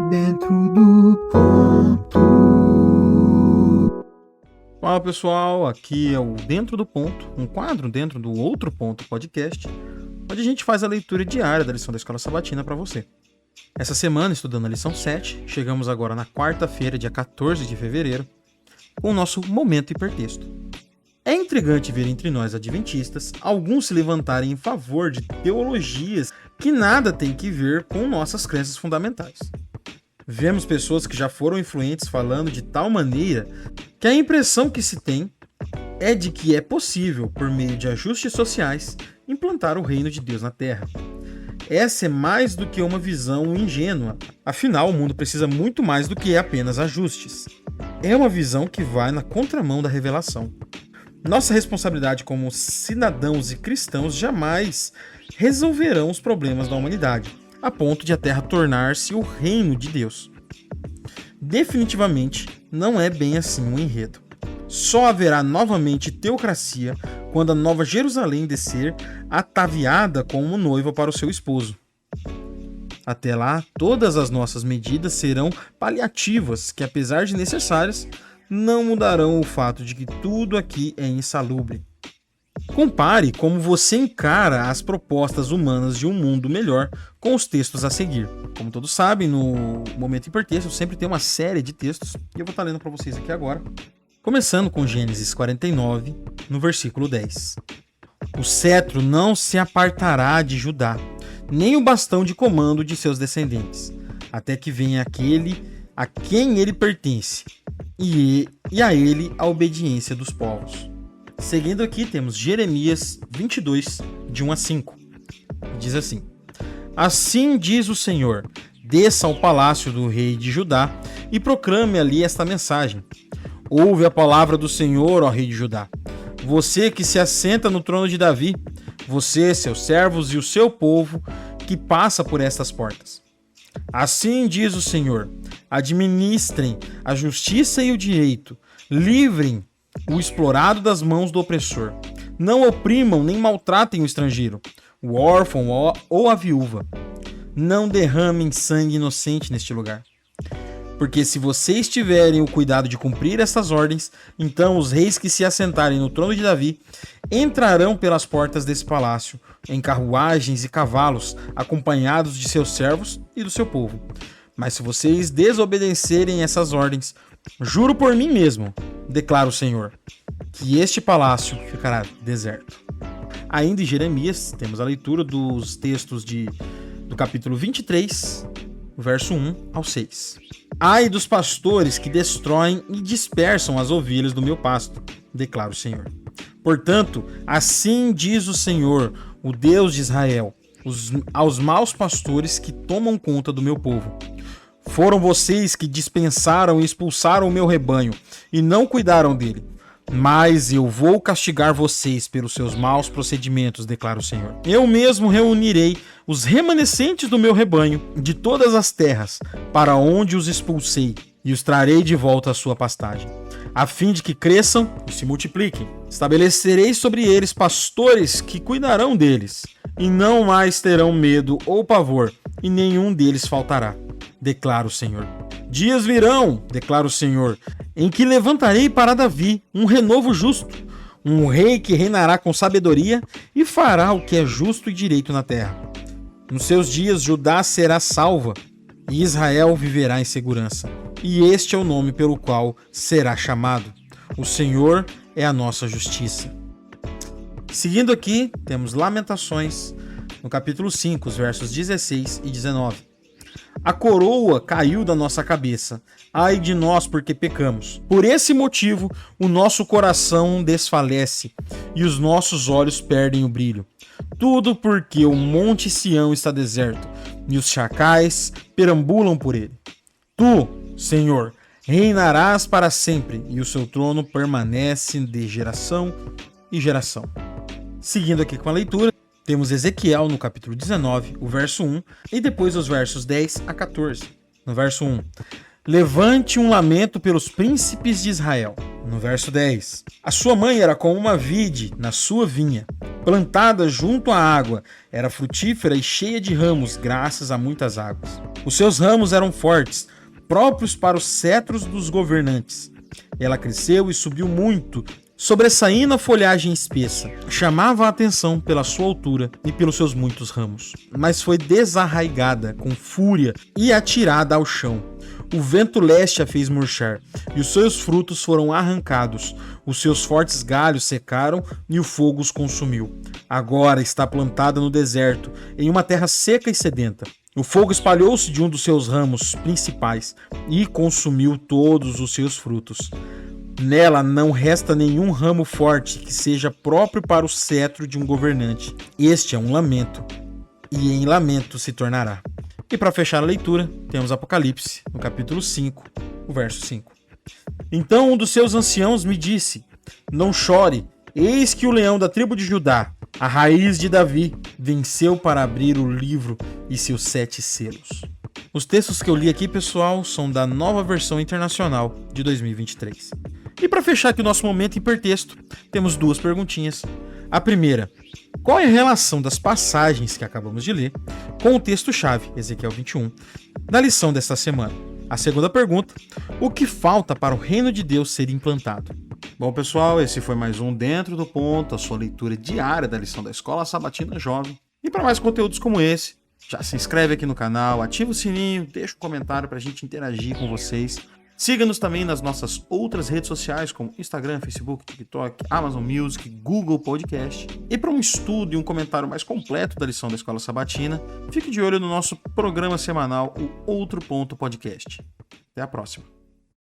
Dentro do ponto. Fala pessoal, aqui é o Dentro do Ponto, um quadro dentro do Outro Ponto podcast, onde a gente faz a leitura diária da lição da Escola Sabatina para você. Essa semana, estudando a lição 7, chegamos agora na quarta-feira, dia 14 de fevereiro, com o nosso momento hipertexto. É intrigante ver entre nós adventistas alguns se levantarem em favor de teologias que nada têm que ver com nossas crenças fundamentais. Vemos pessoas que já foram influentes falando de tal maneira que a impressão que se tem é de que é possível, por meio de ajustes sociais, implantar o reino de Deus na Terra. Essa é mais do que uma visão ingênua, afinal o mundo precisa muito mais do que apenas ajustes. É uma visão que vai na contramão da revelação. Nossa responsabilidade como cidadãos e cristãos jamais resolverão os problemas da humanidade, a ponto de a Terra tornar-se o reino de Deus. Definitivamente não é bem assim o enredo. Só haverá novamente teocracia quando a Nova Jerusalém descer ataviada como noiva para o seu esposo. Até lá, todas as nossas medidas serão paliativas que, apesar de necessárias, não mudarão o fato de que tudo aqui é insalubre. Compare como você encara as propostas humanas de um mundo melhor com os textos a seguir. Como todos sabem, no Momento Hipertexto sempre tem uma série de textos e eu vou estar lendo para vocês aqui agora. Começando com Gênesis 49, no versículo 10. O cetro não se apartará de Judá, nem o bastão de comando de seus descendentes, até que venha aquele a quem ele pertence, e a ele a obediência dos povos. Seguindo aqui temos Jeremias 22, de 1 a 5. Diz assim: Assim diz o Senhor, desça ao palácio do rei de Judá e proclame ali esta mensagem. Ouve a palavra do Senhor, ó rei de Judá. Você que se assenta no trono de Davi, você, seus servos e o seu povo que passa por estas portas. Assim diz o Senhor, administrem a justiça e o direito, livrem o explorado das mãos do opressor. Não oprimam nem maltratem o estrangeiro, o órfão ou a viúva. Não derramem sangue inocente neste lugar. Porque se vocês tiverem o cuidado de cumprir essas ordens, então os reis que se assentarem no trono de Davi entrarão pelas portas desse palácio, em carruagens e cavalos, acompanhados de seus servos e do seu povo. Mas se vocês desobedecerem essas ordens, juro por mim mesmo, declara o Senhor, que este palácio ficará deserto. Ainda em Jeremias, temos a leitura dos textos do capítulo 23, verso 1 ao 6. Ai dos pastores que destroem e dispersam as ovelhas do meu pasto, declara o Senhor. Portanto, assim diz o Senhor, o Deus de Israel, aos maus pastores que tomam conta do meu povo. Foram vocês que dispensaram e expulsaram o meu rebanho e não cuidaram dele. Mas eu vou castigar vocês pelos seus maus procedimentos, declara o Senhor. Eu mesmo reunirei os remanescentes do meu rebanho de todas as terras para onde os expulsei e os trarei de volta à sua pastagem, a fim de que cresçam e se multipliquem. Estabelecerei sobre eles pastores que cuidarão deles e não mais terão medo ou pavor e nenhum deles faltará, declara o Senhor. Dias virão, declara o Senhor, em que levantarei para Davi um renovo justo, um rei que reinará com sabedoria e fará o que é justo e direito na terra. Nos seus dias Judá será salva e Israel viverá em segurança. E este é o nome pelo qual será chamado. O Senhor é a nossa justiça. Seguindo aqui, temos Lamentações, no capítulo 5, os versos 16 e 19. A coroa caiu da nossa cabeça. Ai de nós porque pecamos. Por esse motivo, o nosso coração desfalece e os nossos olhos perdem o brilho. Tudo porque o monte Sião está deserto e os chacais perambulam por ele. Tu, Senhor, reinarás para sempre e o seu trono permanece de geração em geração. Seguindo aqui com a leitura, temos Ezequiel no capítulo 19, o verso 1, e depois os versos 10 a 14. No verso 1, levante um lamento pelos príncipes de Israel. No verso 10. A sua mãe era como uma vide na sua vinha, plantada junto à água, era frutífera e cheia de ramos, graças a muitas águas. Os seus ramos eram fortes, próprios para os cetros dos governantes. Ela cresceu e subiu muito, sobressaindo a folhagem espessa. Chamava a atenção pela sua altura e pelos seus muitos ramos. Mas foi desarraigada com fúria e atirada ao chão. O vento leste a fez murchar, e os seus frutos foram arrancados. Os seus fortes galhos secaram e o fogo os consumiu. Agora está plantada no deserto, em uma terra seca e sedenta. O fogo espalhou-se de um dos seus ramos principais e consumiu todos os seus frutos. Nela não resta nenhum ramo forte que seja próprio para o cetro de um governante. Este é um lamento, e em lamento se tornará. E para fechar a leitura, temos Apocalipse, no capítulo 5, o verso 5. Então um dos seus anciãos me disse: não chore, eis que o leão da tribo de Judá, a raiz de Davi, venceu para abrir o livro e seus 7 selos. Os textos que eu li aqui, pessoal, são da Nova Versão Internacional de 2023. E para fechar aqui o nosso momento hipertexto, temos 2 perguntinhas. A primeira: qual é a relação das passagens que acabamos de ler com o texto-chave, Ezequiel 21, da lição desta semana? A segunda pergunta: o que falta para o reino de Deus ser implantado? Bom, pessoal, esse foi mais um Dentro do Ponto, a sua leitura diária da lição da Escola Sabatina Jovem. E para mais conteúdos como esse, já se inscreve aqui no canal, ativa o sininho, deixa um comentário para a gente interagir com vocês. Siga-nos também nas nossas outras redes sociais, como Instagram, Facebook, TikTok, Amazon Music, Google Podcast. E para um estudo e um comentário mais completo da lição da Escola Sabatina, fique de olho no nosso programa semanal, o Outro Ponto Podcast. Até a próxima.